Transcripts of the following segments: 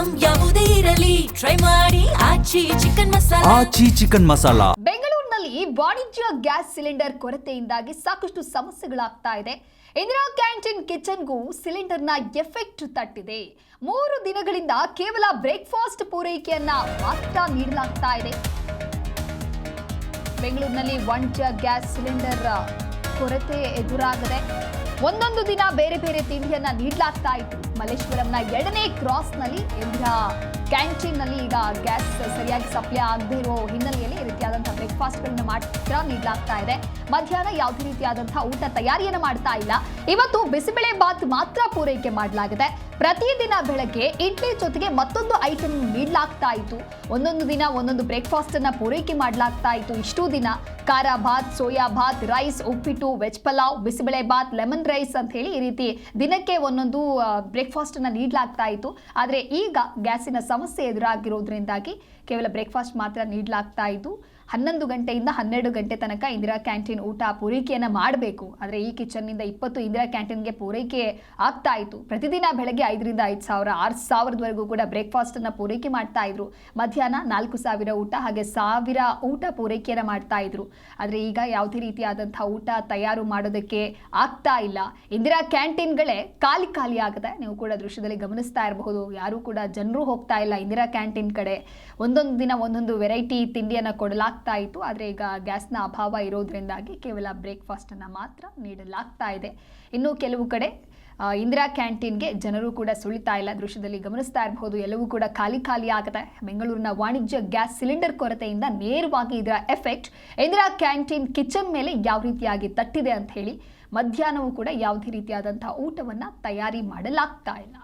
Item ಯಾವುದೇ ಇರಲಿ try ಮಾಡಿ ಆಚಿ ಚಿಕನ್ ಮಸಾಲಾ. ಬೆಂಗಳೂರಿನಲ್ಲಿ ವಾಣಿಜ್ಯ ಗ್ಯಾಸ್ ಸಿಲಿಂಡರ್ ಕೊರತೆಯಿಂದಾಗಿ ಸಾಕಷ್ಟು ಸಮಸ್ಯೆಗಳಾಗ್ತಾ ಇದೆ. ಇಂದಿರಾ ಕ್ಯಾಂಟೀನ್ ಕಿಚನ್ಗೂ ಸಿಲಿಂಡರ್ನ ಎಫೆಕ್ಟ್ ತಟ್ಟಿದೆ. 3 ದಿನಗಳಿಂದ ಕೇವಲ ಬ್ರೇಕ್ಫಾಸ್ಟ್ ಪೂರೈಕೆಯನ್ನ ಮಾತ್ರ ನೀಡಲಾಗ್ತಾ ಇದೆ. ಬೆಂಗಳೂರಿನಲ್ಲಿ ವಾಣಿಜ್ಯ ಗ್ಯಾಸ್ ಸಿಲಿಂಡರ್ ಕೊರತೆ ಎದುರಾಗಿದೆ. ಒಂದೊಂದು ದಿನ ಬೇರೆ ಬೇರೆ ತಿಂಡಿಯನ್ನ ನೀಡಲಾಗ್ತಾ ಇತ್ತು. ಮಲ್ಲೇಶ್ವರಂನ 2ನೇ ಕ್ರಾಸ್ನಲ್ಲಿ ಇಂದಿರಾ ಕ್ಯಾಂಟೀನ್ನಲ್ಲಿ ಈಗ ಗ್ಯಾಸ್ ಸರಿಯಾಗಿ ಸಪ್ಲೈ ಆಗದೇ ಇರೋ ಹಿನ್ನೆಲೆಯಲ್ಲಿ ಈ ರೀತಿಯಾದಂತಹ ಬ್ರೇಕ್ಫಾಸ್ಟ್ಗಳನ್ನ ಮಾತ್ರ ನೀಡಲಾಗ್ತಾ ಇದೆ. ಮಧ್ಯಾಹ್ನ ಯಾವುದೇ ರೀತಿಯಾದಂತಹ ಊಟ ತಯಾರಿಯನ್ನು ಮಾಡ್ತಾ ಇಲ್ಲ. ಇವತ್ತು ಬಿಸಿಬೇಳೆ ಬಾತ್ ಮಾತ್ರ ಪೂರೈಕೆ ಮಾಡಲಾಗಿದೆ. ಪ್ರತಿದಿನ ಬೆಳಗ್ಗೆ ಇಡ್ಲಿ ಜೊತೆಗೆ ಮತ್ತೊಂದು ಐಟಮ್ ನೀಡಲಾಗ್ತಾ ಇತ್ತು. ಒಂದೊಂದು ದಿನ ಒಂದೊಂದು ಬ್ರೇಕ್ಫಾಸ್ಟ್ ಅನ್ನ ಪೂರೈಕೆ ಮಾಡಲಾಗ್ತಾ ಇತ್ತು. ಇಷ್ಟು ದಿನ khara bath, soya bath, rice, uppittu, veg pulao, bisibele bath, lemon rice ಅಂತ ಹೇಳಿ ಈ ರೀತಿ ದಿನಕ್ಕೆ ಒಂದೊಂದು ಬ್ರೇಕ್ಫಾಸ್ಟ್ ಅನ್ನ ನೀಡಲಾಗ್ತಾ ಇತ್ತು. ಆದರೆ ಈಗ ಗ್ಯಾಸಿನ ಸಮಸ್ಯೆ ಎದುರಾಗಿರೋದ್ರಿಂದಾಗಿ ಕೇವಲ ಬ್ರೇಕ್ಫಾಸ್ಟ್ ಮಾತ್ರ ನೀಡಲಾಗ್ತಾ ಇದ್ದು 11 ಗಂಟೆಯಿಂದ 12 ಗಂಟೆ ತನಕ ಇಂದಿರಾ ಕ್ಯಾಂಟೀನ್ ಊಟ ಪೂರೈಕೆಯನ್ನು ಮಾಡಬೇಕು. ಆದರೆ ಈ ಕಿಚನ್ನಿಂದ 20 ಇಂದಿರಾ ಕ್ಯಾಂಟೀನ್ಗೆ ಪೂರೈಕೆ ಆಗ್ತಾ ಇತ್ತು. ಪ್ರತಿದಿನ ಬೆಳಗ್ಗೆ 5,000 5,000 6,000ವರೆಗೂ ಕೂಡ ಬ್ರೇಕ್ಫಾಸ್ಟನ್ನು ಪೂರೈಕೆ ಮಾಡ್ತಾ ಇದ್ರು. ಮಧ್ಯಾಹ್ನ 4,000 ಊಟ ಹಾಗೆ 1,000 ಊಟ ಪೂರೈಕೆಯನ್ನು ಮಾಡ್ತಾ ಇದ್ರು. ಆದರೆ ಈಗ ಯಾವುದೇ ರೀತಿಯಾದಂಥ ಊಟ ತಯಾರು ಮಾಡೋದಕ್ಕೆ ಆಗ್ತಾ ಇಲ್ಲ. ಇಂದಿರಾ ಕ್ಯಾಂಟೀನ್ಗಳೇ ಖಾಲಿ ಆಗಿದೆ. ನೀವು ಕೂಡ ದೃಶ್ಯದಲ್ಲಿ ಗಮನಿಸ್ತಾ ಇರಬಹುದು. ಯಾರು ಕೂಡ ಜನರು ಹೋಗ್ತಾ ಇಲ್ಲ ಇಂದಿರಾ ಕ್ಯಾಂಟೀನ್ ಕಡೆ. ಒಂದೊಂದು ದಿನ ಒಂದೊಂದು ವೆರೈಟಿ ತಿಂಡಿಯನ್ನು ಕೊಡಲಾಗ್ತಾ ಇತ್ತು. ಆದರೆ ಈಗ ಗ್ಯಾಸ್ನ ಅಭಾವ ಇರೋದ್ರಿಂದಾಗಿ ಕೇವಲ ಬ್ರೇಕ್ಫಾಸ್ಟ್ ಅನ್ನ ಮಾತ್ರ ನೀಡಲಾಗ್ತಾ ಇದೆ. ಇನ್ನು ಕೆಲವು ಕಡೆ ಇಂದಿರಾ ಕ್ಯಾಂಟೀನ್ಗೆ ಜನರು ಕೂಡ ಸುಳಿತಾ ಇಲ್ಲ. ದೃಶ್ಯದಲ್ಲಿ ಗಮನಿಸ್ತಾ ಇರಬಹುದು. ಎಲ್ಲವೂ ಕೂಡ ಖಾಲಿ ಆಗುತ್ತೆ. ಬೆಂಗಳೂರಿನ ವಾಣಿಜ್ಯ ಗ್ಯಾಸ್ ಸಿಲಿಂಡರ್ ಕೊರತೆಯಿಂದ ನೇರವಾಗಿ ಇದರ ಎಫೆಕ್ಟ್ ಇಂದಿರಾ ಕ್ಯಾಂಟೀನ್ ಕಿಚನ್ ಮೇಲೆ ಯಾವ ರೀತಿಯಾಗಿ ತಟ್ಟಿದೆ ಅಂತ ಹೇಳಿ ಮಧ್ಯಾಹ್ನವೂ ಕೂಡ ಯಾವುದೇ ರೀತಿಯಾದಂತಹ ಊಟವನ್ನ ತಯಾರಿ ಮಾಡಲಾಗ್ತಾ ಇಲ್ಲ.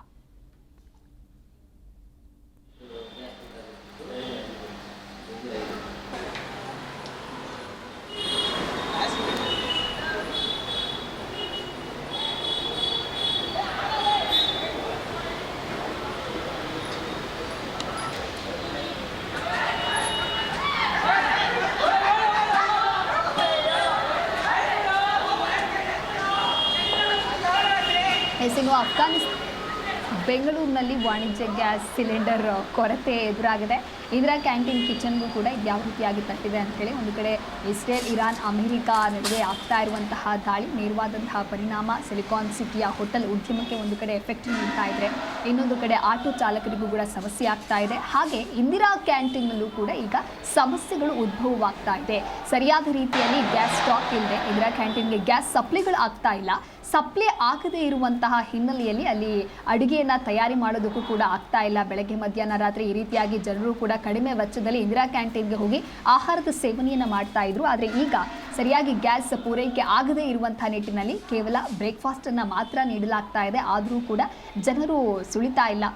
ಬೆಂಗಳೂರಿನಲ್ಲಿ ವಾಣಿಜ್ಯ ಗ್ಯಾಸ್ ಸಿಲಿಂಡರ್ ಕೊರತೆ ಎದುರಾಗಿದೆ. ಇಂದಿರಾ ಕ್ಯಾಂಟೀನ್ ಕಿಚನ್ಗೂ ಕೂಡ ಯಾವ ರೀತಿಯಾಗಿ ತಟ್ಟಿದೆ ಅಂತ ಹೇಳಿ ಒಂದು ಕಡೆ ಇಸ್ರೇಲ್, ಇರಾನ್, ಅಮೆರಿಕ ನಡುವೆ ಆಗ್ತಾ ಇರುವಂತಹ ದಾಳಿ ನೇರವಾದಂತಹ ಪರಿಣಾಮ ಸಿಲಿಕಾನ್ ಸಿಟಿಯ ಹೋಟೆಲ್ ಉದ್ಯಮಕ್ಕೆ ಒಂದು ಕಡೆ ಎಫೆಕ್ಟ್ ನೀಡ್ತಾ ಇದ್ರೆ, ಇನ್ನೊಂದು ಕಡೆ ಆಟೋ ಚಾಲಕರಿಗೂ ಕೂಡ ಸಮಸ್ಯೆ ಆಗ್ತಾ ಇದೆ. ಹಾಗೆ ಇಂದಿರಾ ಕ್ಯಾಂಟೀನ್ನಲ್ಲೂ ಕೂಡ ಈಗ ಸಮಸ್ಯೆಗಳು ಉದ್ಭವವಾಗ್ತಾ ಇದೆ. ಸರಿಯಾದ ರೀತಿಯಲ್ಲಿ ಗ್ಯಾಸ್ ಸ್ಟಾಕ್ ಇಲ್ಲದೆ ಇಂದಿರಾ ಕ್ಯಾಂಟೀನ್ಗೆ ಗ್ಯಾಸ್ ಸಪ್ಲೈಗಳು ಆಗ್ತಾ ಇಲ್ಲ. ಸಪ್ಲೈ ಆಗದೇ ಇರುವಂತಹ ಹಿನ್ನೆಲೆಯಲ್ಲಿ ಅಲ್ಲಿ ಅಡುಗೆಯನ್ನು ತಯಾರಿ ಮಾಡೋದಕ್ಕೂ ಕೂಡ ಆಗ್ತಾ ಇಲ್ಲ. ಬೆಳಗ್ಗೆ ಮಧ್ಯಾಹ್ನ ರಾತ್ರಿ ಈ ರೀತಿಯಾಗಿ ಜನರು ಕೂಡ ಕಡಿಮೆ ವೆಚ್ಚದಲ್ಲಿ ಇಂದಿರಾ ಕ್ಯಾಂಟೀನ್ಗೆ ಹೋಗಿ ಆಹಾರದ ಸೇವನೆಯನ್ನು ಮಾಡ್ತಾ ಇದ್ರು. ಆದರೆ ಈಗ ಸರಿಯಾಗಿ ಗ್ಯಾಸ್ ಪೂರೈಕೆ ಆಗದೇ ಇರುವಂತಹ ನಿಟ್ಟಿನಲ್ಲಿ ಕೇವಲ ಬ್ರೇಕ್ಫಾಸ್ಟನ್ನು ಮಾತ್ರ ನೀಡಲಾಗ್ತಾ ಇದೆ. ಆದರೂ ಕೂಡ ಜನರು ಸುಳಿತಾ ಇಲ್ಲ.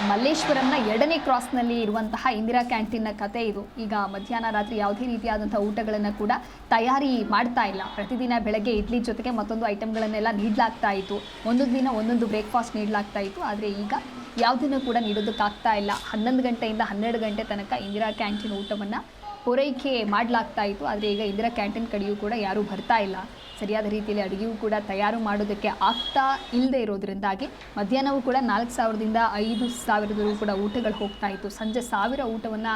ಮಲ್ಲೇಶ್ವರಂನ 2ನೇ ಕ್ರಾಸ್ನಲ್ಲಿ ಇರುವಂತಹ ಇಂದಿರಾ ಕ್ಯಾಂಟೀನ್ನ ಕತೆ ಇದು. ಈಗ ಮಧ್ಯಾಹ್ನ ರಾತ್ರಿ ಯಾವುದೇ ರೀತಿಯಾದಂಥ ಊಟಗಳನ್ನು ಕೂಡ ತಯಾರಿ ಮಾಡ್ತಾ ಇಲ್ಲ. ಪ್ರತಿದಿನ ಬೆಳಗ್ಗೆ ಇಡ್ಲಿ ಜೊತೆಗೆ ಮತ್ತೊಂದು ಐಟಮ್ಗಳನ್ನೆಲ್ಲ ನೀಡಲಾಗ್ತಾ ಇತ್ತು. ಒಂದೊಂದು ದಿನ ಒಂದೊಂದು ಬ್ರೇಕ್ಫಾಸ್ಟ್ ನೀಡಲಾಗ್ತಾ ಇತ್ತು. ಆದರೆ ಈಗ ಯಾವುದನ್ನು ಕೂಡ ನೀಡೋದಕ್ಕಾಗ್ತಾ ಇಲ್ಲ. 11 ಗಂಟೆಯಿಂದ 12 ಗಂಟೆ ತನಕ ಇಂದಿರಾ ಕ್ಯಾಂಟೀನ್ ಊಟವನ್ನು ಪೂರೈಕೆ ಮಾಡಲಾಗ್ತಾ ಇತ್ತು. ಆದರೆ ಈಗ ಇಂದಿರಾ ಕ್ಯಾಂಟೀನ್ ಕಡೆಯೂ ಕೂಡ ಯಾರೂ ಬರ್ತಾ ಇಲ್ಲ. ಸರಿಯಾದ ರೀತಿಯಲ್ಲಿ ಅಡುಗೆಯೂ ಕೂಡ ತಯಾರು ಮಾಡೋದಕ್ಕೆ ಆಗ್ತಾ ಇಲ್ಲದೆ ಇರೋದ್ರಿಂದಾಗಿ ಮಧ್ಯಾಹ್ನವೂ ಕೂಡ 4,000ದಿಂದ 5,000 ಕೂಡ ಊಟಗಳು ಹೋಗ್ತಾ ಇತ್ತು. ಸಂಜೆ 1,000 ಊಟವನ್ನು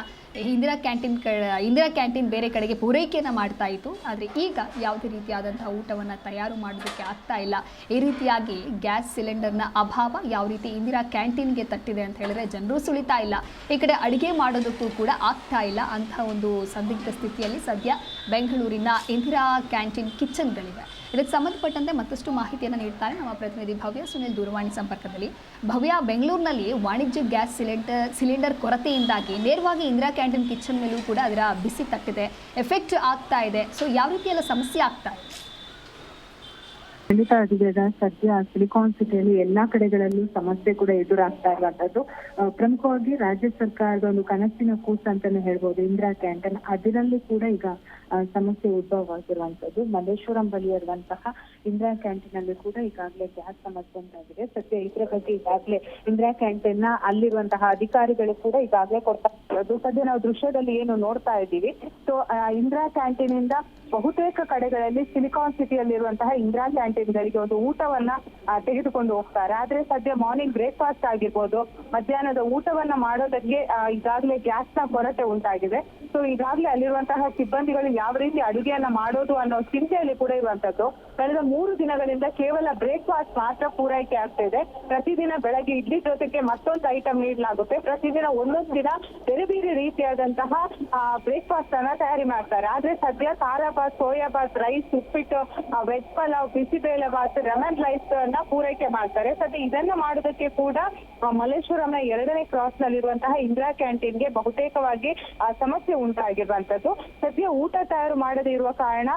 ಇಂದಿರಾ ಕ್ಯಾಂಟೀನ್ ಬೇರೆ ಕಡೆಗೆ ಪೂರೈಕೆಯನ್ನು ಮಾಡ್ತಾ ಇತ್ತು. ಆದರೆ ಈಗ ಯಾವುದೇ ರೀತಿಯಾದಂತಹ ಊಟವನ್ನು ತಯಾರು ಮಾಡೋದಕ್ಕೆ ಆಗ್ತಾ ಇಲ್ಲ. ಈ ರೀತಿಯಾಗಿ ಗ್ಯಾಸ್ ಸಿಲಿಂಡರ್ನ ಅಭಾವ ಯಾವ ರೀತಿ ಇಂದಿರಾ ಕ್ಯಾಂಟೀನ್ಗೆ ತಟ್ಟಿದೆ ಅಂತ ಹೇಳಿದ್ರೆ ಜನರು ಸುಳಿತಾ ಇಲ್ಲ. ಈ ಕಡೆ ಅಡುಗೆ ಮಾಡೋದಕ್ಕೂ ಕೂಡ ಆಗ್ತಾ ಇಲ್ಲ. ಅಂಥ ಒಂದು ಸಂದಿಗ್ಧ ಸ್ಥಿತಿಯಲ್ಲಿ ಸದ್ಯ ಬೆಂಗಳೂರಿನ ಇಂದಿರಾ ಕ್ಯಾಂಟೀನ್ ಕಿಚನ್ಗಳಿವೆ. ಇದಕ್ಕೆ ಸಂಬಂಧಪಟ್ಟಂತೆ ಮತ್ತಷ್ಟು ಮಾಹಿತಿಯನ್ನು ನೀಡ್ತಾರೆ ನಮ್ಮ ಪ್ರತಿನಿಧಿ ಭವ್ಯ. ಸುನಿಲ್ ದೂರವಾಣಿ ಸಂಪರ್ಕದಲ್ಲಿ. ಭವ್ಯ, ಬೆಂಗಳೂರಿನಲ್ಲಿ ವಾಣಿಜ್ಯ ಗ್ಯಾಸ್ ಸಿಲಿಂಡರ್ ಕೊರತೆಯಿಂದಾಗಿ ನೇರವಾಗಿ ಇಂದಿರಾ ಕ್ಯಾಂಟೀನ್ ಕಿಚನ್ ಮೇಲೂ ಕೂಡ ಅದರ ಬಿಸಿ ತಟ್ಟಿದೆ, ಎಫೆಕ್ಟ್ ಆಗ್ತಾ ಇದೆ. ಸೊ ಯಾವ ರೀತಿಯೆಲ್ಲ ಸಮಸ್ಯೆ ಆಗ್ತಾ ಇದೆ? ಖಂಡಿತ ಆಗಿದೆ. ಸದ್ಯ ಸಿಲಿಕಾನ್ ಸಿಟಿಯಲ್ಲಿ ಎಲ್ಲಾ ಕಡೆಗಳಲ್ಲೂ ಸಮಸ್ಯೆ ಕೂಡ ಎದುರಾಗ್ತಾ ಇರುವಂತದ್ದು. ಪ್ರಮುಖವಾಗಿ ರಾಜ್ಯ ಸರ್ಕಾರದ ಒಂದು ಕನಸಿನ ಕೂಸು ಅಂತಾನೆ ಹೇಳ್ಬೋದು ಇಂದಿರಾ ಕ್ಯಾಂಟೀನ್. ಅದರಲ್ಲೂ ಕೂಡ ಈಗ ಸಮಸ್ಯೆ ಉದ್ಭವವಾಗಿರುವಂತದ್ದು. ಮಲ್ಲೇಶ್ವರಂ ಬಳಿ ಇರುವಂತಹ ಇಂದಿರಾ ಕ್ಯಾಂಟೀನ್ ಅಲ್ಲಿ ಕೂಡ ಈಗಾಗಲೇ ಗ್ಯಾಸ್ ಸಮಸ್ಯೆ ಉಂಟಾಗಿದೆ. ಸದ್ಯ ಇದರ ಬಗ್ಗೆ ಈಗಾಗಲೇ ಇಂದಿರಾ ಕ್ಯಾಂಟೀನ್ ನ ಅಲ್ಲಿರುವಂತಹ ಅಧಿಕಾರಿಗಳು ಕೂಡ ಈಗಾಗಲೇ ಕೊಡ್ತಾ ಇರೋದು. ಸದ್ಯ ನಾವು ದೃಶ್ಯದಲ್ಲಿ ಏನು ನೋಡ್ತಾ ಇದ್ದೀವಿ, ಸೊ ಇಂದಿರಾ ಕ್ಯಾಂಟೀನ್ ಇಂದ ಬಹುತೇಕ ಕಡೆಗಳಲ್ಲಿ ಸಿಲಿಕಾನ್ ಸಿಟಿಯಲ್ಲಿರುವಂತಹ ಇಂದಿರಾ ಕ್ಯಾಂಟೀನ್ಗಳಿಗೆ ಒಂದು ಊಟವನ್ನ ತೆಗೆದುಕೊಂಡು ಹೋಗ್ತಾರೆ. ಆದ್ರೆ ಸದ್ಯ ಮಾರ್ನಿಂಗ್ ಬ್ರೇಕ್ಫಾಸ್ಟ್ ಆಗಿರ್ಬೋದು, ಮಧ್ಯಾಹ್ನದ ಊಟವನ್ನ ಮಾಡೋದಕ್ಕೆ ಈಗಾಗಲೇ ಗ್ಯಾಸ್ ನ ಕೊರತೆ ಉಂಟಾಗಿದೆ. ಸೊ ಈಗಾಗಲೇ ಅಲ್ಲಿರುವಂತಹ ಸಿಬ್ಬಂದಿಗಳು ಯಾವ ರೀತಿ ಅಡುಗೆಯನ್ನ ಮಾಡೋದು ಅನ್ನೋ ಚಿಂತೆಯಲ್ಲಿ ಕೂಡ ಇರುವಂತದ್ದು. ಕಳೆದ 3 ದಿನಗಳಿಂದ ಕೇವಲ ಬ್ರೇಕ್ಫಾಸ್ಟ್ ಮಾತ್ರ ಪೂರೈಕೆ ಆಗ್ತಾ ಇದೆ. ಪ್ರತಿದಿನ ಬೆಳಗ್ಗೆ ಇಡ್ಲಿ ಜೊತೆಗೆ ಮತ್ತೊಂದು ಐಟಮ್ ನೀಡಲಾಗುತ್ತೆ. ಪ್ರತಿದಿನ ಒಂದೊಂದು ದಿನ ಬೇರೆ ಬೇರೆ ರೀತಿಯಾದಂತಹ ಬ್ರೇಕ್ಫಾಸ್ಟ್ ಅನ್ನ ತಯಾರಿ ಮಾಡ್ತಾರೆ. ಆದ್ರೆ ಸದ್ಯ kharabath, soyabath, rice, uppittu, veg pulao, bisibele bath, lemon rice ಅನ್ನ ಪೂರೈಕೆ ಮಾಡ್ತಾರೆ. ಸದ್ಯ ಇದನ್ನ ಮಾಡೋದಕ್ಕೆ ಕೂಡ ಮಲ್ಲೇಶ್ವರಂನ 2ನೇ ಕ್ರಾಸ್ ನಲ್ಲಿರುವಂತಹ ಇಂದಿರಾ ಕ್ಯಾಂಟೀನ್ಗೆ ಬಹುತೇಕವಾಗಿ ಸಮಸ್ಯೆ ಉಂಟಾಗಿರುವಂತದ್ದು. ಸದ್ಯ ಊಟ ತಯಾರು ಮಾಡದೇ ಇರುವ ಕಾರಣ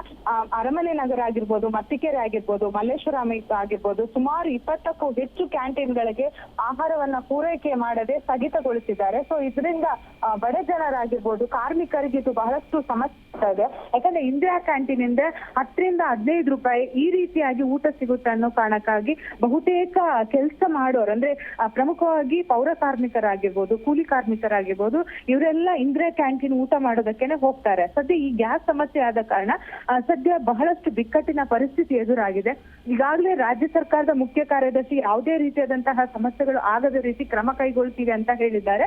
ಅರಮನೆ ನಗರ ಆಗಿರ್ಬೋದು, ಮತ್ತಿಕೆರೆ ಆಗಿರ್ಬೋದು, ಮಲ್ಲೇಶ್ವರಂ ಆಗಿರ್ಬೋದು, ಸುಮಾರು 20ಕ್ಕೂ ಹೆಚ್ಚು ಕ್ಯಾಂಟೀನ್ಗಳಿಗೆ ಆಹಾರವನ್ನ ಪೂರೈಕೆ ಮಾಡದೆ ಸ್ಥಗಿತಗೊಳಿಸಿದ್ದಾರೆ. ಸೊ ಇದರಿಂದ ಬಡ ಜನರಾಗಿರ್ಬೋದು, ಕಾರ್ಮಿಕರಿಗೆ ಇದು ಬಹಳಷ್ಟು ಸಮಸ್ಯೆ ಇದೆ. ಯಾಕಂದ್ರೆ ಇಂದಿರಾ ಕ್ಯಾಂಟೀನ್ ಇಂದ 10 ರಿಂದ 15 ರೂಪಾಯಿ ಈ ರೀತಿಯಾಗಿ ಊಟ ಸಿಗುತ್ತೆ ಅನ್ನೋ ಕಾರಣಕ್ಕಾಗಿ ಬಹುತೇಕ ಕೆಲಸ ಮಾಡೋರು, ಅಂದ್ರೆ ಪ್ರಮುಖವಾಗಿ ಪೌರ ಕಾರ್ಮಿಕರಾಗಿರ್ಬೋದು, ಕೂಲಿ ಕಾರ್ಮಿಕರಾಗಿರ್ಬೋದು, ಇವರೆಲ್ಲ ಇಂದಿರಾ ಕ್ಯಾಂಟೀನ್ ಊಟ ಮಾಡೋದಕ್ಕೇನೆ ಹೋಗ್ತಾರೆ. ಸದ್ಯ ಈ ಗ್ಯಾಸ್ ಸಮಸ್ಯೆ ಆದ ಕಾರಣ ಸದ್ಯ ಬಹಳಷ್ಟು ಬಿಕ್ಕಟ್ಟಿನ ಪರಿಸ್ಥಿತಿ ಎದುರಾಗಿದೆ. ಈಗಾಗಲೇ ರಾಜ್ಯ ಸರ್ಕಾರದ ಮುಖ್ಯ ಕಾರ್ಯದರ್ಶಿ ಯಾವುದೇ ರೀತಿಯಾದಂತಹ ಸಮಸ್ಯೆಗಳು ಆಗದ ರೀತಿ ಕ್ರಮ ಕೈಗೊಳ್ತೀವಿ ಅಂತ ಹೇಳಿದ್ದಾರೆ.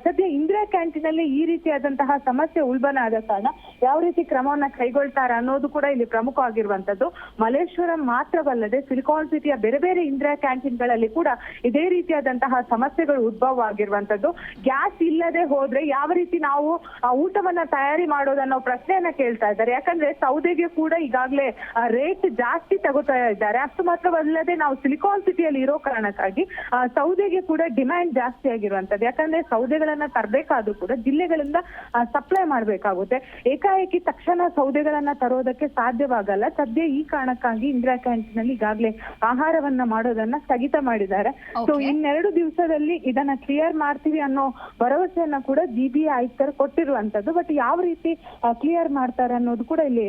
ಸದ್ಯ ಇಂದಿರಾ ಕ್ಯಾಂಟೀನ್ ಅಲ್ಲಿ ಈ ರೀತಿಯಾದಂತಹ ಸಮಸ್ಯೆ ಉಲ್ಬಣ ಆದ ಕಾರಣ ಯಾವ ರೀತಿ ಕ್ರಮವನ್ನ ಕೈಗೊಳ್ತಾರೆ ಅನ್ನೋದು ಕೂಡ ಇಲ್ಲಿ ಪ್ರಮುಖವಾಗಿರುವಂತದ್ದು. ಮಲ್ಲೇಶ್ವರಂ ಮಾತ್ರವಲ್ಲದೆ ಸಿಲಿಕಾನ್ ಸಿಟಿಯ ಬೇರೆ ಬೇರೆ ಇಂದಿರಾ ಕ್ಯಾಂಟೀನ್ಗಳಲ್ಲಿ ಕೂಡ ಇದೇ ರೀತಿಯಾದಂತಹ ಸಮಸ್ಯೆಗಳು ಉದ್ಭವ ಆಗಿರುವಂತದ್ದು. ಗ್ಯಾಸ್ ಇಲ್ಲದೆ ಹೋದ್ರೆ ಯಾವ ರೀತಿ ನಾವು ಊಟವನ್ನ ತಯಾರಿ ಮಾಡೋದನ್ನೋ ಪ್ರಶ್ನೆಯನ್ನ ಕೇಳ್ತಾ ಇದ್ದಾರೆ. ಯಾಕಂದ್ರೆ ಸೌದೆಗೆ ಕೂಡ ಈಗಾಗಲೇ ರೇಟ್ ಜಾಸ್ತಿ ತಗೋತಾ ಇದ್ದಾರೆ. ಅಷ್ಟು ಮಾತ್ರವಲ್ಲದೆ ನಾವು ಸಿಲಿಕಾನ್ ಸಿಟಿಯಲ್ಲಿ ಇರೋ ಕಾರಣಕ್ಕಾಗಿ ಸೌದೆಗೆ ಕೂಡ ಡಿಮ್ಯಾಂಡ್ ಜಾಸ್ತಿ ಆಗಿರುವಂತದ್ದು. ಯಾಕಂದ್ರೆ ಸೌದೆಗಳನ್ನ ತರಬೇಕಾದ್ರೂ ಕೂಡ ಜಿಲ್ಲೆಗಳಿಂದ ಸಪ್ಲೈ ಮಾಡ್ಬೇಕಾಗುತ್ತೆ. ಏಕಾಏಕಿ ತಕ್ಷಣ ಸೌದೆಗಳನ್ನ ತರೋದಕ್ಕೆ ಸಾಧ್ಯವಾಗಲ್ಲ. ಸದ್ಯ ಈ ಕಾರಣಕ್ಕಾಗಿ ಇಂದಿರಾ ಕ್ಯಾಂಟೀನ್ ಅಲ್ಲಿ ಈಗಾಗಲೇ ಆಹಾರವನ್ನ ಮಾಡೋದನ್ನ ಸ್ಥಗಿತ ಮಾಡಿದ್ದಾರೆ. ಸೊ 2 ದಿವಸದಲ್ಲಿ ಇದನ್ನ ಕ್ಲಿಯರ್ ಮಾಡ್ತೀವಿ ಅನ್ನೋ ಭರವಸೆಯನ್ನ ಕೂಡ GBA ಆಯುಕ್ತರು ಕೊಟ್ಟಿರುವಂತದ್ದು. ಬಟ್ ಯಾವ ರೀತಿ ಕ್ಲಿಯರ್ ಮಾಡ್ತಾರೆ ಅನ್ನೋದು ಕೂಡ ಇಲ್ಲಿ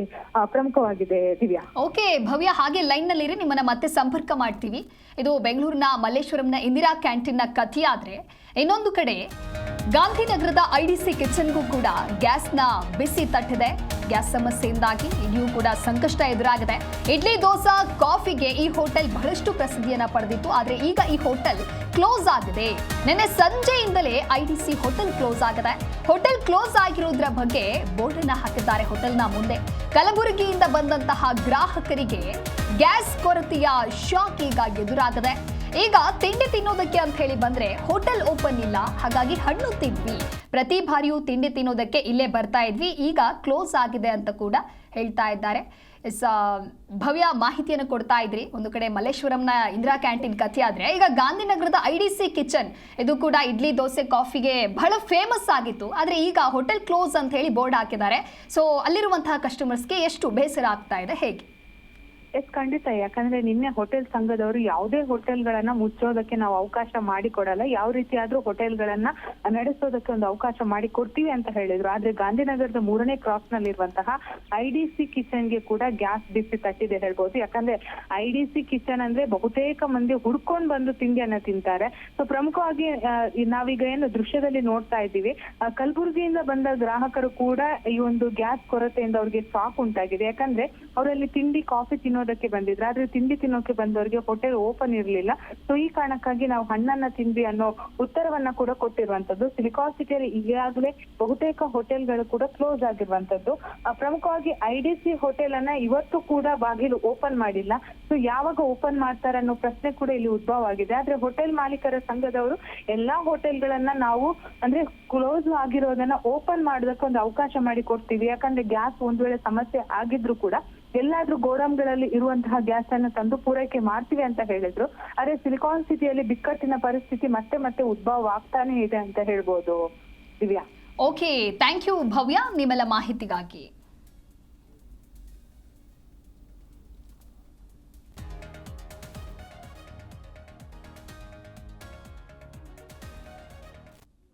ಪ್ರಮುಖವಾಗಿದೆ. ದಿವ್ಯಾ. ಓಕೆ ಭವ್ಯ, ಹಾಗೆ ಲೈನ್ ನಲ್ಲಿ ಇರಿ, ನಿಮ್ಮನ್ನ ಮತ್ತೆ ಸಂಪರ್ಕ ಮಾಡ್ತೀವಿ. ಇದು ಬೆಂಗಳೂರಿನ ಮಲ್ಲೇಶ್ವರಂನ ಇಂದಿರಾ ಕ್ಯಾಂಟೀನ್ ನ ಕಥೆಯಾದ್ರೆ, ಇನ್ನೊಂದು ಕಡೆ ಗಾಂಧಿನಗರದ IDC ಕಿಚನ್ಗೂ ಕೂಡ ಗ್ಯಾಸ್ನ ಬಿಸಿ ತಟ್ಟಿದೆ. ಗ್ಯಾಸ್ ಸಮಸ್ಯೆಯಿಂದಾಗಿ ಇಲ್ಲಿಯೂ ಕೂಡ ಸಂಕಷ್ಟ ಎದುರಾಗಿದೆ. ಇಡ್ಲಿ, ದೋಸಾ, ಕಾಫಿಗೆ ಈ ಹೋಟೆಲ್ ಬಹಳಷ್ಟು ಪ್ರಸಿದ್ಧಿಯನ್ನ ಪಡೆದಿತ್ತು. ಆದರೆ ಈಗ ಈ ಹೋಟೆಲ್ ಕ್ಲೋಸ್ ಆಗಿದೆ. ನಿನ್ನೆ ಸಂಜೆಯಿಂದಲೇ IDC ಹೋಟೆಲ್ ಕ್ಲೋಸ್ ಆಗಿದೆ. ಹೋಟೆಲ್ ಕ್ಲೋಸ್ ಆಗಿರೋದ್ರ ಬಗ್ಗೆ ಬೋರ್ಡ್ ಅನ್ನ ಹಾಕಿದ್ದಾರೆ ಹೋಟೆಲ್ನ ಮುಂದೆ. ಕಲಬುರಗಿಯಿಂದ ಬಂದಂತಹ ಗ್ರಾಹಕರಿಗೆ ಗ್ಯಾಸ್ ಕೊರತೆಯ ಶಾಕ್ ಈಗ ಎದುರಾಗಿದೆ. ಈಗ ತಿಂಡಿ ತಿನ್ನೋದಕ್ಕೆ ಅಂತ ಹೇಳಿ ಬಂದ್ರೆ ಹೋಟೆಲ್ ಓಪನ್ ಇಲ್ಲ, ಹಾಗಾಗಿ ಹಣ್ಣು ತಿಂದ್ವಿ. ಪ್ರತಿ ಬಾರಿಯೂ ತಿಂಡಿ ತಿನ್ನೋದಕ್ಕೆ ಇಲ್ಲೇ ಬರ್ತಾ ಇದ್ವಿ, ಈಗ ಕ್ಲೋಸ್ ಆಗಿದೆ ಅಂತ ಕೂಡ ಹೇಳ್ತಾ ಇದ್ದಾರೆ. ಭವ್ಯ, ಮಾಹಿತಿಯನ್ನು ಕೊಡ್ತಾ ಇದ್ರಿ. ಒಂದು ಕಡೆ ಮಲ್ಲೇಶ್ವರಂನ ಇಂದಿರಾ ಕ್ಯಾಂಟೀನ್ ಕಥೆ ಆದ್ರೆ, ಈಗ ಗಾಂಧಿನಗರದ IDC ಕಿಚನ್ ಇದು ಕೂಡ ಇಡ್ಲಿ, ದೋಸೆ, ಕಾಫಿಗೆ ಬಹಳ ಫೇಮಸ್ ಆಗಿತ್ತು. ಆದ್ರೆ ಈಗ ಹೋಟೆಲ್ ಕ್ಲೋಸ್ ಅಂತ ಹೇಳಿ ಬೋರ್ಡ್ ಹಾಕಿದ್ದಾರೆ. ಸೊ ಅಲ್ಲಿರುವಂತಹ ಕಸ್ಟಮರ್ಸ್ಗೆ ಎಷ್ಟು ಬೇಸರ ಆಗ್ತಾ ಇದೆ, ಹೇಗೆ? ಖಂಡಿತ. ಯಾಕಂದ್ರೆ ನಿನ್ನೆ ಹೋಟೆಲ್ ಸಂಘದವರು ಯಾವುದೇ ಹೋಟೆಲ್ಗಳನ್ನ ಮುಚ್ಚೋದಕ್ಕೆ ನಾವು ಅವಕಾಶ ಮಾಡಿಕೊಡಲ್ಲ, ಯಾವ ರೀತಿ ಆದ್ರೂ ಹೋಟೆಲ್ಗಳನ್ನ ನಡೆಸೋದಕ್ಕೆ ಒಂದು ಅವಕಾಶ ಮಾಡಿ ಕೊಡ್ತೀವಿ ಅಂತ ಹೇಳಿದ್ರು. ಆದ್ರೆ ಗಾಂಧಿನಗರದ 3ನೇ ಕ್ರಾಸ್ ನಲ್ಲಿರುವಂತಹ IDC ಕಿಚನ್ಗೆ ಕೂಡ ಗ್ಯಾಸ್ ಬಿಸಿ ತಟ್ಟಿದೆ ಹೇಳ್ಬೋದು. ಯಾಕಂದ್ರೆ IDC ಕಿಚನ್ ಅಂದ್ರೆ ಬಹುತೇಕ ಮಂದಿ ಹುಡ್ಕೊಂಡ್ ಬಂದು ತಿಂಡಿಯನ್ನ ತಿಂತಾರೆ. ಸೊ ಪ್ರಮುಖವಾಗಿ ನಾವೀಗ ಏನು ದೃಶ್ಯದಲ್ಲಿ ನೋಡ್ತಾ ಇದ್ದೀವಿ, ಕಲಬುರಗಿಯಿಂದ ಬಂದ ಗ್ರಾಹಕರು ಕೂಡ ಈ ಒಂದು ಗ್ಯಾಸ್ ಕೊರತೆಯಿಂದ ಅವ್ರಿಗೆ ಶಾಕ್ ಉಂಟಾಗಿದೆ. ಯಾಕಂದ್ರೆ ಅವರಲ್ಲಿ ತಿಂಡಿ, ಕಾಫಿ ತಿನ್ನೋದಕ್ಕೆ ಬಂದಿದ್ರು, ಆದ್ರೆ ತಿಂಡಿ ತಿನ್ನೋಕೆ ಬಂದವರಿಗೆ ಹೋಟೆಲ್ ಓಪನ್ ಇರ್ಲಿಲ್ಲ. ಸೊ ಈ ಕಾರಣಕ್ಕಾಗಿ ನಾವು ಹಣ್ಣನ್ನ ತಿಂದ್ವಿ ಅನ್ನೋ ಉತ್ತರವನ್ನ ಕೂಡ ಕೊಟ್ಟಿರುವಂತದ್ದು. ಸಿಲಿಕಾನ್ ಸಿಟಿಯಲ್ಲಿ ಈಗಾಗಲೇ ಬಹುತೇಕ ಹೋಟೆಲ್ಗಳು ಕೂಡ ಕ್ಲೋಸ್ ಆಗಿರುವಂತದ್ದು. ಪ್ರಮುಖವಾಗಿ IDC ಹೋಟೆಲ್ ಅನ್ನ ಇವತ್ತು ಕೂಡ ಬಾಗಿಲು ಓಪನ್ ಮಾಡಿಲ್ಲ. ಸೊ ಯಾವಾಗ ಓಪನ್ ಮಾಡ್ತಾರೆ ಅನ್ನೋ ಪ್ರಶ್ನೆ ಕೂಡ ಇಲ್ಲಿ ಉದ್ಭವ ಆಗಿದೆ. ಆದ್ರೆ ಹೋಟೆಲ್ ಮಾಲೀಕರ ಸಂಘದವರು ಎಲ್ಲಾ ಹೋಟೆಲ್ಗಳನ್ನ ನಾವು ಅಂದ್ರೆ ಕ್ಲೋಸ್ ಆಗಿರೋದನ್ನ ಓಪನ್ ಮಾಡೋದಕ್ಕೆ ಒಂದು ಅವಕಾಶ ಮಾಡಿ ಕೊಡ್ತೀವಿ. ಯಾಕಂದ್ರೆ ಗ್ಯಾಸ್ ಒಂದ್ ವೇಳೆ ಸಮಸ್ಯೆ ಆಗಿದ್ರು ಕೂಡ ಎಲ್ಲಾದ್ರೂ ಗೋಡಾಮ್ಗಳಲ್ಲಿ ಇರುವಂತಹ ಗ್ಯಾಸ್ ಅನ್ನು ತಂದು ಪೂರೈಕೆ ಮಾಡ್ತೀವಿ ಅಂತ ಹೇಳಿದ್ರು. ಆದ್ರೆ ಸಿಲಿಕಾನ್ ಸಿಟಿಯಲ್ಲಿ ಬಿಕ್ಕಟ್ಟಿನ ಪರಿಸ್ಥಿತಿ ಮತ್ತೆ ಮತ್ತೆ ಉದ್ಭವ ಆಗ್ತಾನೆ ಇದೆ ಅಂತ ಹೇಳ್ಬೋದು. ದಿವ್ಯಾ. ಓಕೆ, ಥ್ಯಾಂಕ್ ಯು ಭವ್ಯ, ನಿಮ್ಮೆಲ್ಲ ಮಾಹಿತಿಗಾಗಿ.